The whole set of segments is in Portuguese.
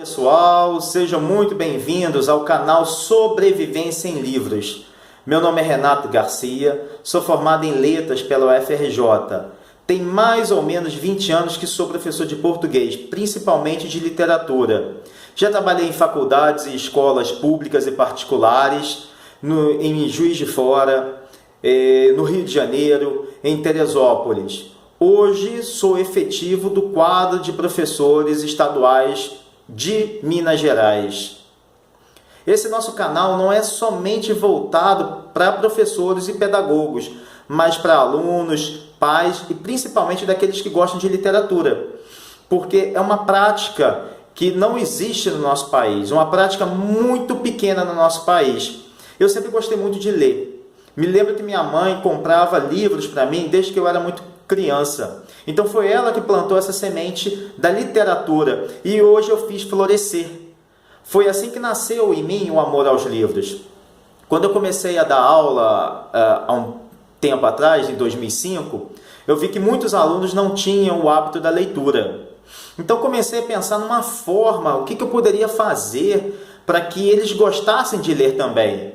Pessoal, sejam muito bem-vindos ao canal Sobrevivência em Livros. Meu nome é Renato Garcia, sou formado em Letras pela UFRJ. Tem mais ou menos 20 anos que sou professor de português, principalmente de literatura. Já trabalhei em faculdades e escolas públicas e particulares, em Juiz de Fora, no Rio de Janeiro, em Teresópolis. Hoje sou efetivo do quadro de professores estaduais de Minas Gerais. Esse nosso canal não é somente voltado para professores e pedagogos, mas para alunos, pais e principalmente daqueles que gostam de literatura, porque é uma prática que não existe no nosso país, uma prática muito pequena no nosso país. Eu sempre gostei muito de ler. Me lembro que minha mãe comprava livros para mim desde que eu era muito criança. Então foi ela que plantou essa semente da literatura e hoje eu fiz florescer. Foi assim que nasceu em mim o amor aos livros. Quando eu comecei a dar aula há um tempo atrás, em 2005, eu vi que muitos alunos não tinham o hábito da leitura. Então comecei a pensar numa forma, o que eu poderia fazer para que eles gostassem de ler também.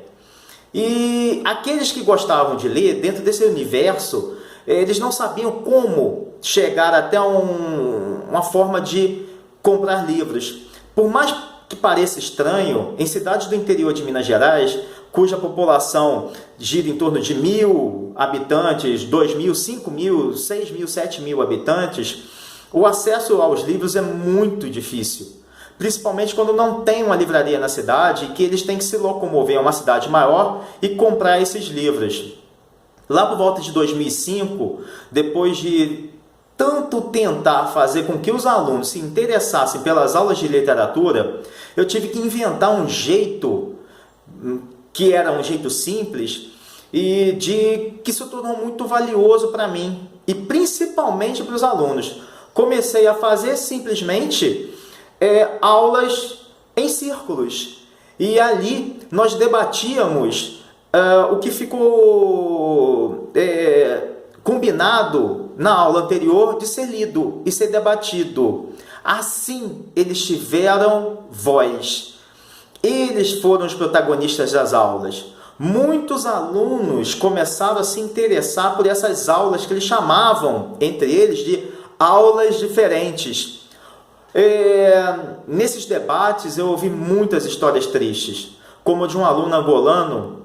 E aqueles que gostavam de ler, dentro desse universo, eles não sabiam como chegar até uma forma de comprar livros. Por mais que pareça estranho, em cidades do interior de Minas Gerais, cuja população gira em torno de 1.000 habitantes, 2.000, 5.000, 6.000, 7.000 habitantes, o acesso aos livros é muito difícil. Principalmente quando não tem uma livraria na cidade e que eles têm que se locomover a uma cidade maior e comprar esses livros. Lá por volta de 2005, depois de tanto tentar fazer com que os alunos se interessassem pelas aulas de literatura, eu tive que inventar um jeito, que era um jeito simples, e que se tornou muito valioso para mim, e principalmente para os alunos. Comecei a fazer simplesmente aulas em círculos, e ali nós debatíamos o que ficou combinado na aula anterior de ser lido e ser debatido. Assim, eles tiveram voz. Eles foram os protagonistas das aulas. Muitos alunos começaram a se interessar por essas aulas que eles chamavam, entre eles, de aulas diferentes. Nesses debates, eu ouvi muitas histórias tristes, como de um aluno angolano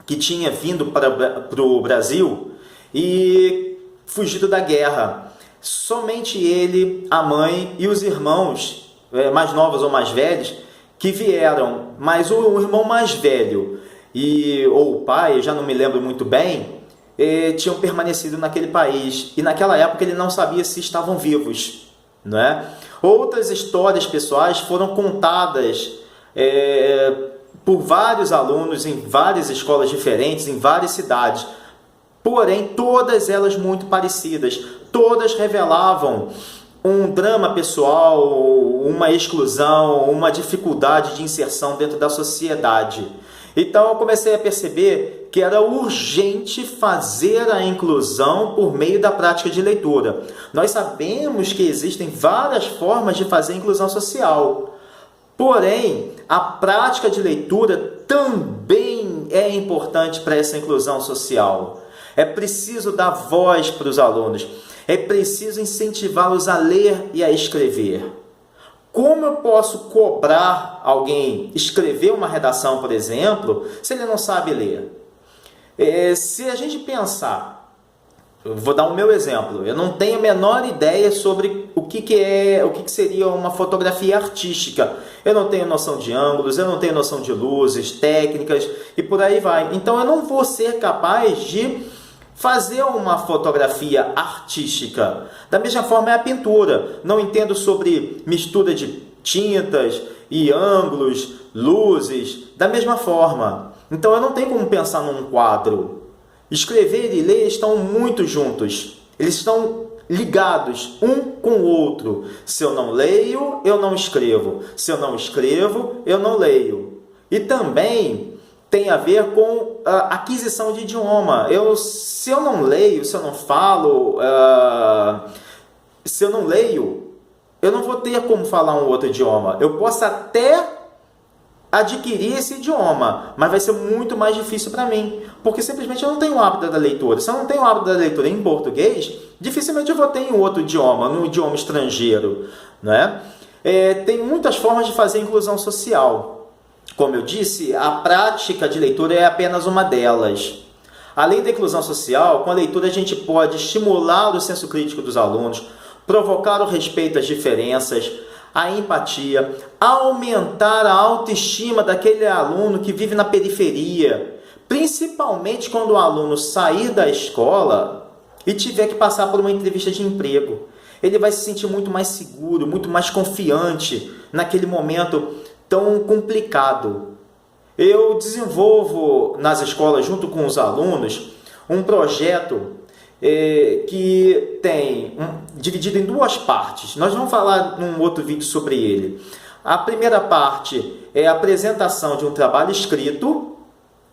que tinha vindo para o Brasil e fugido da guerra. Somente ele, a mãe e os irmãos, mais novos ou mais velhos, que vieram. Mas o irmão mais velho ou o pai, eu já não me lembro muito bem, tinham permanecido naquele país. E naquela época ele não sabia se estavam vivos, não é? Outras histórias pessoais foram contadas por vários alunos em várias escolas diferentes, em várias cidades. Porém, todas elas muito parecidas. Todas revelavam um drama pessoal, uma exclusão, uma dificuldade de inserção dentro da sociedade. Então, eu comecei a perceber que era urgente fazer a inclusão por meio da prática de leitura. Nós sabemos que existem várias formas de fazer a inclusão social. Porém, a prática de leitura também é importante para essa inclusão social. É preciso dar voz para os alunos. É preciso incentivá-los a ler e a escrever. Como eu posso cobrar alguém escrever uma redação, por exemplo, se ele não sabe ler? Se a gente pensar, eu vou dar o meu exemplo, eu não tenho a menor ideia sobre o que seria uma fotografia artística. Eu não tenho noção de ângulos, eu não tenho noção de luzes, técnicas e por aí vai. Então eu não vou ser capaz de fazer uma fotografia artística. Da mesma forma é a pintura. Não entendo sobre mistura de tintas e ângulos, luzes, da mesma forma. Então eu não tenho como pensar num quadro. Escrever e ler estão muito juntos. Eles estão ligados um com o outro. Se eu não leio, eu não escrevo. Se eu não escrevo, eu não leio. E também tem a ver com a aquisição de idioma. Se eu não leio, se eu não falo, se eu não leio, eu não vou ter como falar um outro idioma. Eu posso até adquirir esse idioma, mas vai ser muito mais difícil para mim, porque simplesmente eu não tenho o hábito da leitura. Se eu não tenho o hábito da leitura em português, dificilmente eu vou ter em outro idioma, num idioma estrangeiro, né? Tem muitas formas de fazer inclusão social. Como eu disse, a prática de leitura é apenas uma delas. Além da inclusão social, com a leitura a gente pode estimular o senso crítico dos alunos, provocar o respeito às diferenças, a empatia, aumentar a autoestima daquele aluno que vive na periferia, principalmente quando o aluno sair da escola e tiver que passar por uma entrevista de emprego. Ele vai se sentir muito mais seguro, muito mais confiante naquele momento tão complicado. Eu desenvolvo nas escolas, junto com os alunos, um projeto que tem dividido em duas partes. Nós vamos falar num outro vídeo sobre ele. A primeira parte é a apresentação de um trabalho escrito,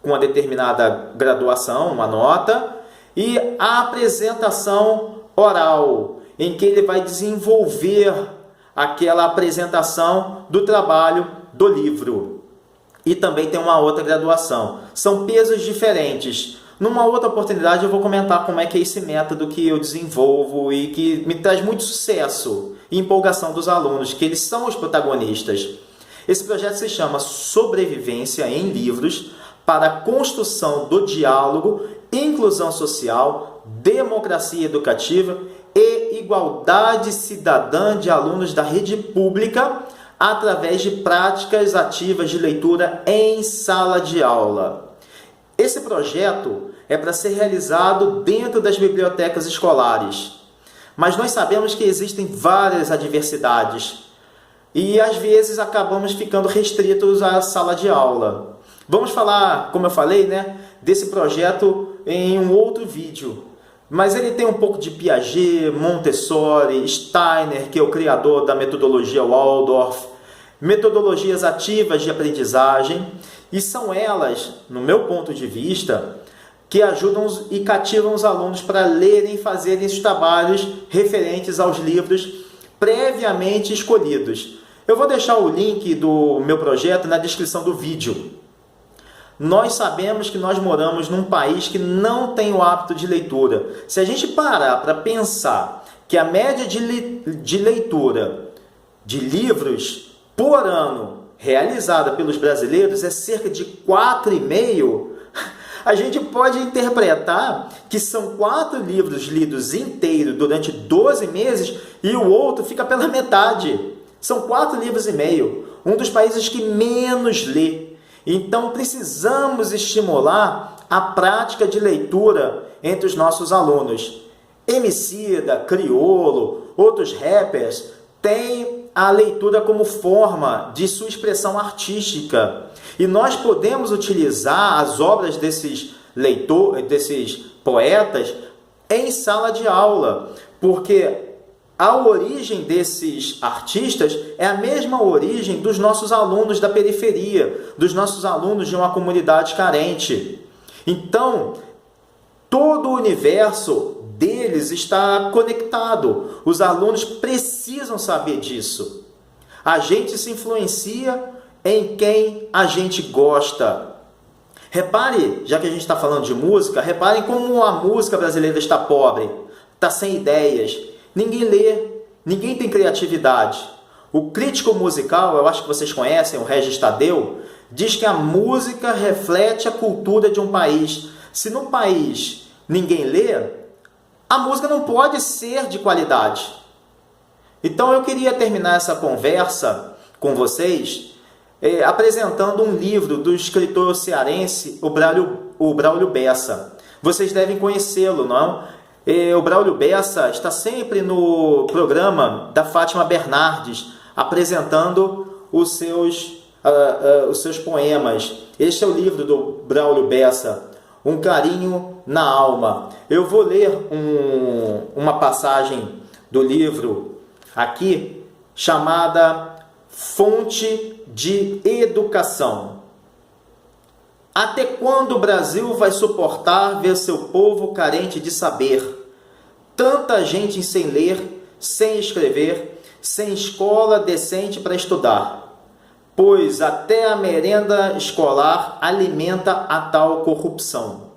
com uma determinada graduação, uma nota, e a apresentação oral, em que ele vai desenvolver aquela apresentação do trabalho do livro. E também tem uma outra graduação. São pesos diferentes. Numa outra oportunidade eu vou comentar como é que é esse método que eu desenvolvo e que me traz muito sucesso e empolgação dos alunos, que eles são os protagonistas. Esse projeto se chama Sobrevivência em Livros para a Construção do Diálogo, Inclusão Social, Democracia Educativa e Igualdade Cidadã de Alunos da Rede Pública através de práticas ativas de leitura em sala de aula. Esse projeto é para ser realizado dentro das bibliotecas escolares, mas nós sabemos que existem várias adversidades e às vezes acabamos ficando restritos à sala de aula. Vamos falar, como eu falei, desse projeto em um outro vídeo, mas ele tem um pouco de Piaget, Montessori, Steiner, que é o criador da metodologia Waldorf, metodologias ativas de aprendizagem, e são elas, no meu ponto de vista, que ajudam e cativam os alunos para lerem e fazerem os trabalhos referentes aos livros previamente escolhidos. Eu vou deixar o link do meu projeto na descrição do vídeo. Nós sabemos que nós moramos num país que não tem o hábito de leitura. Se a gente parar para pensar que a média de leitura de livros por ano realizada pelos brasileiros é cerca de 4,5, a gente pode interpretar que são 4 livros lidos inteiros durante 12 meses e o outro fica pela metade. São 4,5 livros, um dos países que menos lê. Então precisamos estimular a prática de leitura entre os nossos alunos. Emicida, Criolo, outros rappers têm a leitura como forma de sua expressão artística. E nós podemos utilizar as obras desses poetas em sala de aula, porque a origem desses artistas é a mesma origem dos nossos alunos da periferia, dos nossos alunos de uma comunidade carente. Então, todo o universo deles está conectado. Os alunos precisam saber disso. A gente se influencia em quem a gente gosta. Repare, já que a gente está falando de música, reparem como a música brasileira está pobre, está sem ideias. Ninguém lê, ninguém tem criatividade. O crítico musical, eu acho que vocês conhecem, o Regis Tadeu, diz que a música reflete a cultura de um país. Se no país ninguém lê, a música não pode ser de qualidade. Então eu queria terminar essa conversa com vocês apresentando um livro do escritor cearense, o Braulio Bessa. Vocês devem conhecê-lo, não? O Braulio Bessa está sempre no programa da Fátima Bernardes, apresentando os seus poemas. Este é o livro do Braulio Bessa, Um Carinho na Alma. Eu vou ler uma passagem do livro aqui, chamada Fonte de Educação. Até quando o Brasil vai suportar ver seu povo carente de saber? Tanta gente sem ler, sem escrever, sem escola decente para estudar, pois até a merenda escolar alimenta a tal corrupção.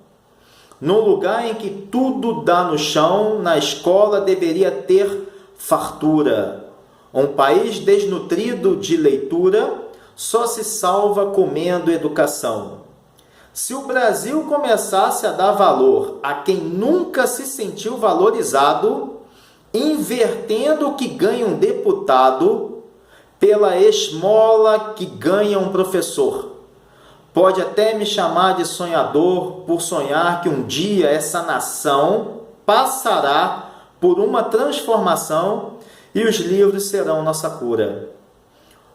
Num lugar em que tudo dá no chão, na escola deveria ter fartura. Um país desnutrido de leitura só se salva comendo educação. Se o Brasil começasse a dar valor a quem nunca se sentiu valorizado, invertendo o que ganha um deputado pela esmola que ganha um professor. Pode até me chamar de sonhador por sonhar que um dia essa nação passará por uma transformação e os livros serão nossa cura.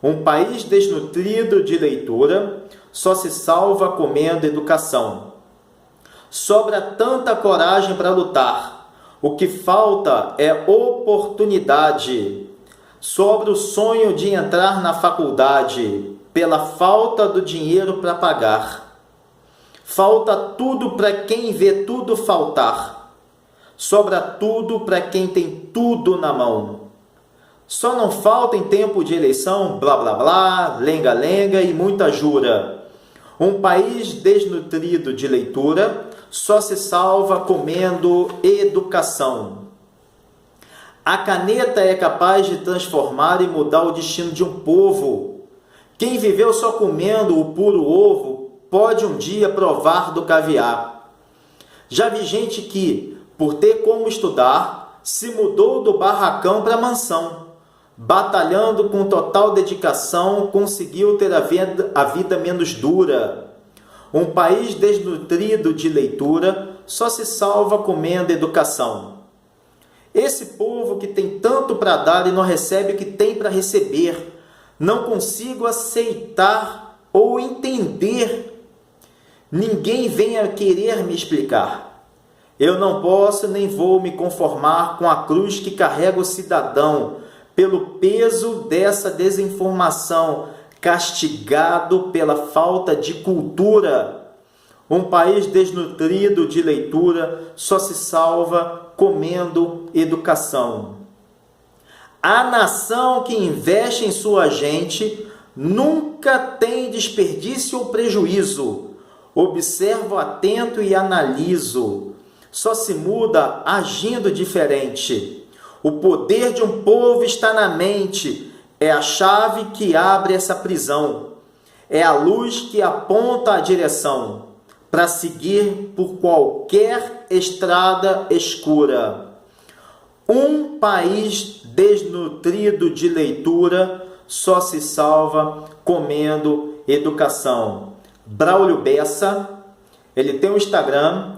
Um país desnutrido de leitura só se salva comendo educação. Sobra tanta coragem para lutar. O que falta é oportunidade. Sobra o sonho de entrar na faculdade, pela falta do dinheiro para pagar. Falta tudo para quem vê tudo faltar. Sobra tudo para quem tem tudo na mão. Só não falta em tempo de eleição blá blá blá, lenga lenga e muita jura. Um país desnutrido de leitura só se salva comendo educação. A caneta é capaz de transformar e mudar o destino de um povo. Quem viveu só comendo o puro ovo pode um dia provar do caviar. Já vi gente que, por ter como estudar, se mudou do barracão para a mansão. Batalhando com total dedicação, conseguiu ter a vida menos dura. Um país desnutrido de leitura só se salva comendo educação. Esse povo que tem tanto para dar e não recebe o que tem para receber, não consigo aceitar ou entender. Ninguém venha querer me explicar. Eu não posso nem vou me conformar com a cruz que carrega o cidadão, pelo peso dessa desinformação, castigado pela falta de cultura. Um país desnutrido de leitura só se salva comendo educação. A nação que investe em sua gente nunca tem desperdício ou prejuízo. Observo atento e analiso. Só se muda agindo diferente. O poder de um povo está na mente. É a chave que abre essa prisão. É a luz que aponta a direção para seguir por qualquer estrada escura. Um país desnutrido de leitura só se salva comendo educação. Braulio Bessa, ele tem um Instagram,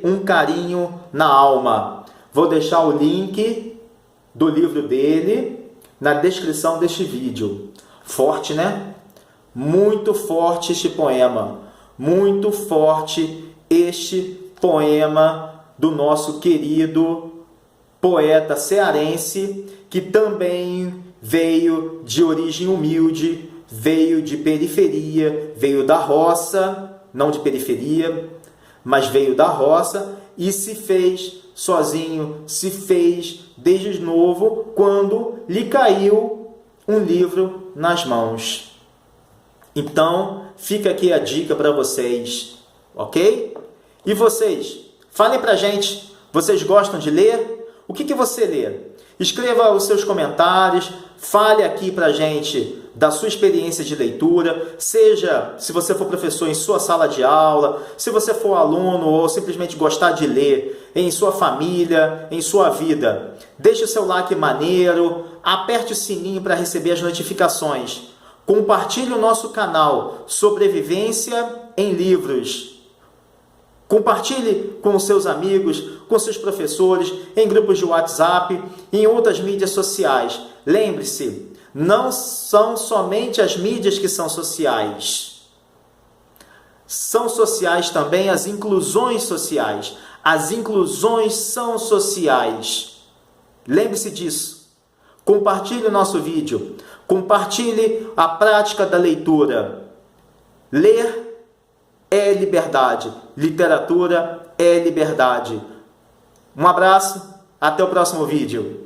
#umcarinho na alma. Vou deixar o link do livro dele na descrição deste vídeo. Forte, né? Muito forte este poema. Muito forte este poema do nosso querido poeta cearense, que também veio de origem humilde, veio de periferia, veio da roça, não de periferia, mas veio da roça e se fez sozinho, se fez desde novo, quando lhe caiu um livro nas mãos. Então, fica aqui a dica para vocês, ok? E vocês, falem pra gente, vocês gostam de ler? O que você lê? Escreva os seus comentários, fale aqui pra gente da sua experiência de leitura, seja se você for professor em sua sala de aula, se você for aluno ou simplesmente gostar de ler em sua família, em sua vida. Deixe o seu like maneiro, aperte o sininho para receber as notificações. Compartilhe o nosso canal Sobrevivência em Livros. Compartilhe com os seus amigos, com seus professores, em grupos de WhatsApp e em outras mídias sociais. Lembre-se, não são somente as mídias que são sociais. São sociais também as inclusões sociais. As inclusões são sociais. Lembre-se disso. Compartilhe o nosso vídeo. Compartilhe a prática da leitura. Ler é liberdade. Literatura é liberdade. Um abraço. Até o próximo vídeo.